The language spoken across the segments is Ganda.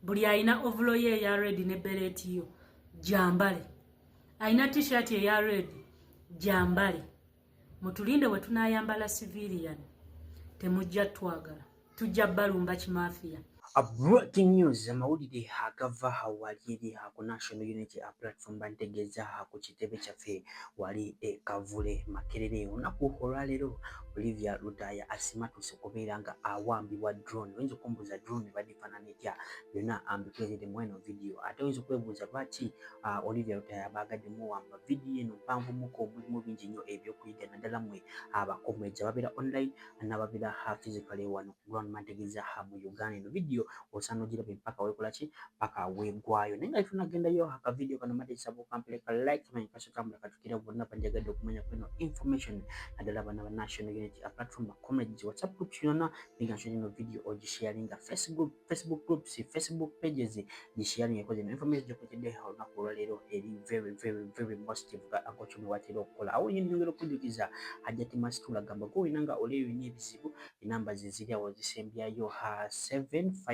buli alina ovulo ye ya red ne beret yo jambale, alina t-shirt ya red jambale. Mutulinde bwe tunayambala civilian temujja twagala, tujja balumba kimafia. A breaking news amawulire agava hawaliri ku National Unity Platform bantegeza ku kitebe kyaffe wali Kavule Makerere. Olunaku olwaleero Olivia Lutaya asimatuse okubeera nga awambibwa drone. Oyinza okumbuuza drone badifaanana etya? Byonna ambikuleetedde mu eno video. Ate oyinza okwebuuza lwaki Olivia Lutaya baagadde muwamba. Video eno mpanvumuko mulimu bingi nnyo ebyokuyiga naddala mmwe abakomwezi ababeera online n'ababeera physically wano ku ground mantegeza mu Uganda. Eno video osano girabe mpaka wekolaki paka wegwayo nenga tunagenda yo aka video kana mate sabo kampeleka like kama nkaso tambula katukira bonna panjagadde okumanya kweno information nadala bana ba National Unity Platform community WhatsApp group yona ninga shino video oji sharinga Facebook groups Facebook pages ni sharing yakoze na information jokotede ha na ko lero eri very positive ga akochumi watero kola awo nyindi ngero kujukiza hajati masitula gamba ko inanga oleyo nyebizibu inamba zizira wazisembya yo ha 750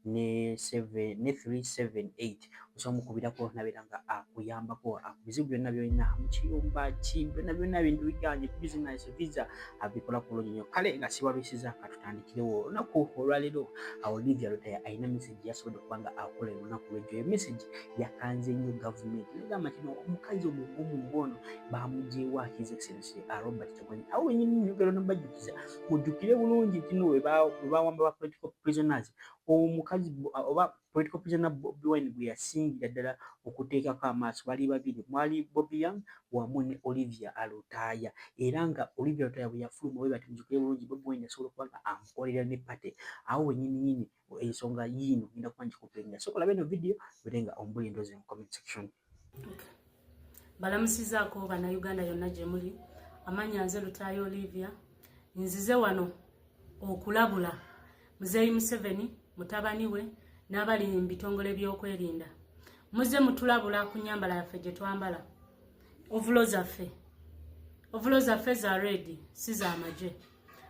ne 378 usomukubirako nabiranga akuyambako akubizibu byonna byonna mu kiyumba kimbe byonna bintu bijanye business visa abikola ku lojinyo kale nga siwabisiza katutandikirewo nako olwalero Olivia Lutaya aina message yasobola kubanga akola lunaku lwejo message yakanze nnyo government negamba kino omukazi omugumu ngono bamujewa his excellency Robert Kyagulanyi awo nyinyi nyogero nabajukiza mujukire bulungi kino we bawamba ba political prisoners omukazi oba political prisoner Bobi Wine bwe yasingira ddala okuteekako amaaso bali babiri mwali Bobby Young wamu ne Olivia Lutaya era nga Olivia Lutaya bwe yafuluma we batimujukire bulungi Bobi Wine yasobola kubanga amukolera ne pate awo nyinyi ensonga yino ngenda kwanji kupenya so kola beno video birenga ombuli ndoze mu comment section. Balamusizaako bana Uganda yonna gye muli amanya nze Lutaya Olivia nzize wano okulabula Muzeeyi Museveni mutabani we n'abali mu bitongole by'okwerinda muze mutulabula ku nyambala yaffe gye twambala ovulo zaffe za red si za maje,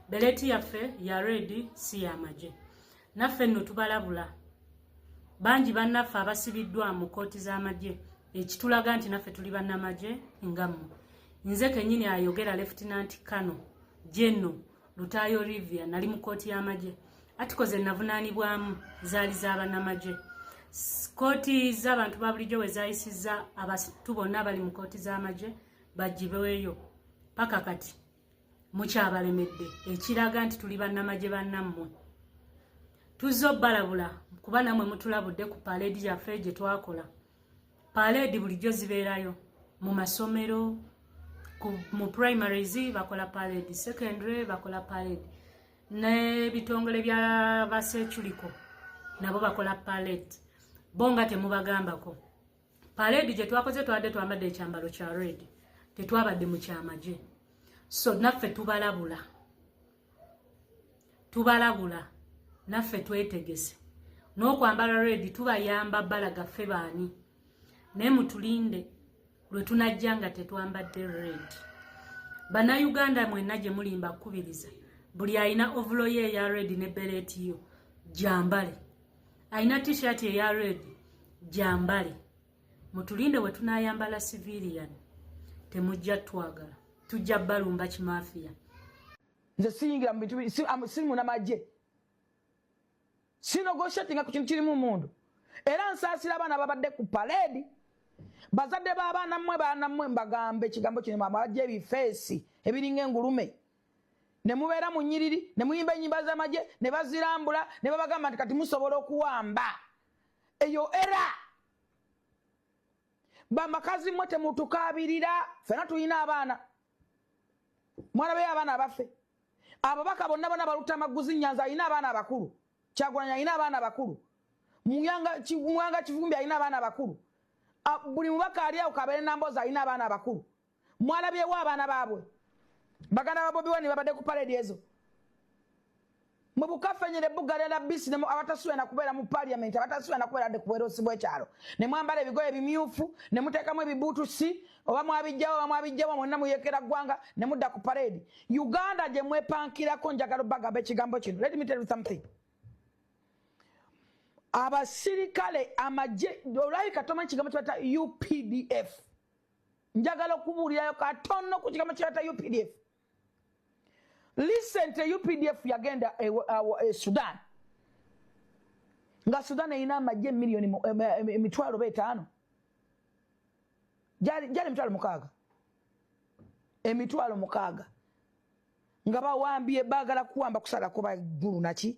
beleti yaffe ya red si ya maje, naffe nno tubalabula bangi bannaffe abasibiddwa mu kooti z'amagye ekitulaga nti naffe tuli bannamagye ngammwe. Nze kennyini ayogera Lieutenant Colonel General Lutaya Olivia nali mu kooti y'amagye atikoze navunaanibwamu zaali z'abannamagye. Kooti z'abantu ba bulijjo we zaayisizza abantu bonna abali mu kooti z'amagye bagibeweeyo paka kati mukyabalemedde ekiraga nti tuli bannamagye bannammwe. Tuzze obbalabula kuba nammwe mutulabudde ku paleedi yaffe gye twakola. Paleedi bulijjo zibeerayo mu masomero mu primaries bakola paleedi, secondary bakola paleedi, ne bitongole bya basechuliko nabo bakola paleedi. Bonga temubagambako paleedi gye twakoze twadde twambadde ekyambalo kya red tetwabadde mu kyamagye. So naffe tubalabula naffe twetegese n'okwambala red tubayamba balaga ffe baani naye mutulinde lwe tunajja nga tetwambadde red. Bana Uganda mwenna gye mulimba kubiriza buli alina ovulo ye ya red ne beret yo jambale, alina t-shirt ya red jambale. Mutulinde bwe tunayambala civilian temujja twagala, tujja balumba kimafia. Nze siyingira mu bintu simu n'amagye sinogoshatinga ku kintu kirimu mundu era nsaasira abaana babadde ku paleedi bazadde b'abaana mmwe mbagambe ekigambo kino amagye ebifeesi ebiringa engulume ne mubeera mu nnyiriri ne muyimba ennyimba z'amagye ne bazirambula ne babagamba nti kati musobola okuwamba eyo era bamakazi mmwe temutukaabirira ffena tulina abaana mwalabeyo abaana abaffe ababaka bonna baluta amaguzi Nyanza alina abaana abakulu, Kyagulanyi alina abaana abakulu, Mwanga Kivumbi alina abaana abakulu, buli mubaka ali awo Kabeere Namboza alina abaana abakulu. Mwalabyewo abaana baabwe baganda ba Bobi Wine babadde ku paleedi ezo mu bukafenyere bugalera bisi ne abatasuwe na kubeera mu parliament abatasuwe na kubeera de kubeerosi bw'ekyalo ne mwambala ebigoye ebimyufu ne muteekamu ebibuutusi oba mwabijjawo mwonna muyekera ggwanga ne mudda ku paleedi. Uganda gye mwepankirako njagala bagamba ekigambo kino. Let me tell you something. abasirikale amagye olwayi katomanyi kigambo kyebata UPDF njagala okubuulirayo katono ku kigambo kyebata UPDF. Recently UPDF yagenda Sudan nga Sudan erina amagye miliyoni emitwalo 5 jali emitwalo 6 emitwalo 6 nga bawambye bagala kuwamba kusala kuba gulu naki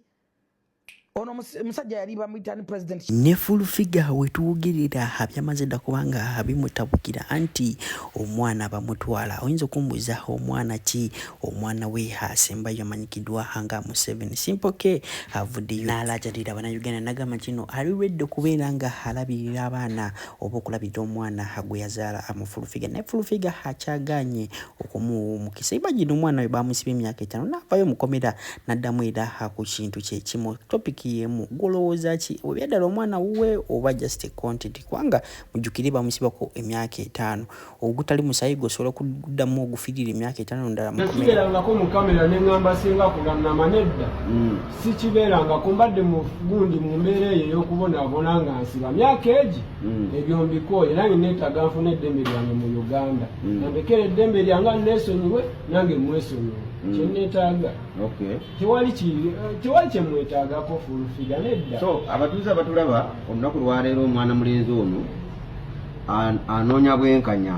ono musajja yali bamuyita president ne full figure wetuwogerera abyamaze dda kubanga abimutabukira anti omwana bamutwala. Oyinza okumbuuza omwana ki? Omwana we asembayo amanyikidwa nga Museveni Simple K avuddeyo n'alajalira Abannayuganda n'agamba kino ali ready okubeera nga alabirira abaana oba okulabirira omwana gwe yazaala mu full figure. Ne full figure akyaganye okumuwumukisa. Imagine omwana we bamusiba emyaka 5 n'avaayo mukomera n'addamu era ku kintu kye kimu. Topic yemu golowooza ki obyadala omwana wuwe oba just content kwanga mujukire bamusibako emyaka 5 ogutali musayi gosobola kuddamu ogufirira emyaka 5 ndala mukiberangako mu kamera n'engamba singa kuganna manedda si kiberangako mbadde mu gundi mu mbeera eyo ey'okubonaabona nga nsiba myaka egi ebyo mbikooye nange neetaaga nfuna eddembe lyange mu Uganda nambekera eddembe lyange neesonyiwe nange mwesonyiwe kyenneetaaga tewali kyemwetaagako full figure nedda. So abatuuze abatulaba olunaku lwaleero omwana mulenzi ono anoonya bwenkanya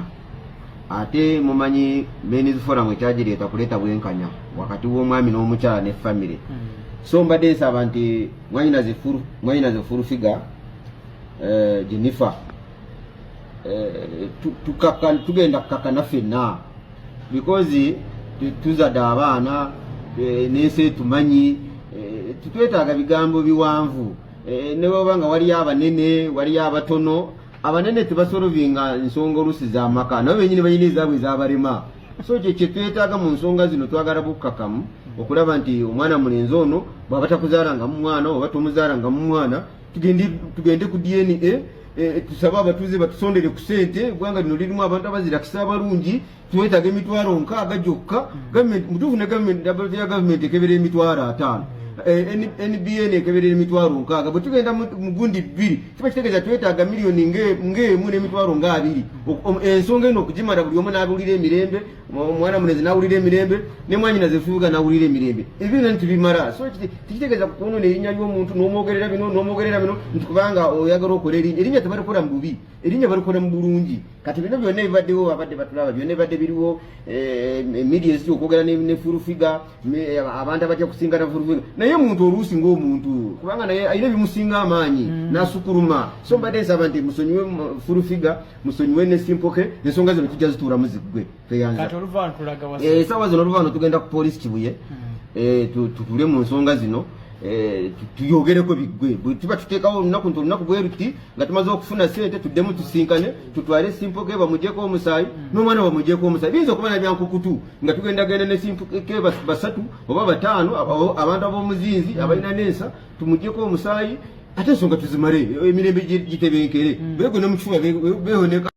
ate mumanyi Men's Forum ekyagireeta kuleeta bwenkanya wakati w'omwami n'omukyala ne family. So mbadde nsaba nti mwanyinaze full figure Jennifer tugenda kukakana ffenna because tuzadde abaana n'ensi tumanyi tutwetaaga bigambo biwanvu ne baba nga waliyo abanene waliyo abatono abanene tebasolovinga nsonga olusi z'amaka nabo benyini banyini ezaabwe ezabalema. So kye twetaaga mu nsonga zino twagala bukkakamu okulaba nti omwana mulenzi ono bw'aba takuzaala mu mwana oba tomuzaala mu mwana tugende ku DNA tusaba abatuuze batusondere ku ssente eggwanga lino lirimu abantu abazirakisa abalungi twetaaga emitwalo 6 gyokka mutuufu ne gavumenti ekebera emitwalo 5 NBN ekeberera emitwalo 6 bwe tugenda mu gundi 2 kiba kitegeeza twetaaga miliyoni ng'emu n'emitwalo 2 ensonga eno okugimala buli omu n'abulira emirembe omwana mulenzi n'awulira emirembe ne mwanyinaze fuuga n'awulira emirembe ebyo byonna ntibimala. So tikitegeeza kukunona erinnya ly'omuntu n'omwogerera bino nti kubanga oyagala okola erinnya tebalikola mu bubi erinnya balikola mu bulungi. Kati bino byonna ebibaddewo abadde batulaba byonna ebibadde biriwo media ezitya okwogera ne full figure abantu abajja kusingana full figure naye omuntu oluusi ng'omuntu kubanga naye alina ebimusinga amaanyi n'asukuluma. So mbadde nsaba nti musonyiwe full figure musonyiwe ne Simple K ensonga zino tujja zituulamu ziggwe tweyanza. Esaawa zino oluvaano tugenda ku poliisi Kibuye tutule mu nsonga zino tuyogereko biggwe bwe tuba tuteekawo olunaku bwe luti nga tumaze okufuna ssente tuddemu tusinkane tutwale Simple K bamugyeko omusaayi n'omwana bamugyeko omusaayi. Biyinza okuba na byankukutu nga tugendagenda ne Simple K 3 oba 5 abantu ab'omuzinzi abalina n'ensa tumugyeko omusaayi ate ensonga tuzimale emirembe gitebenkere beegwe ne mu kifuba beewoneka.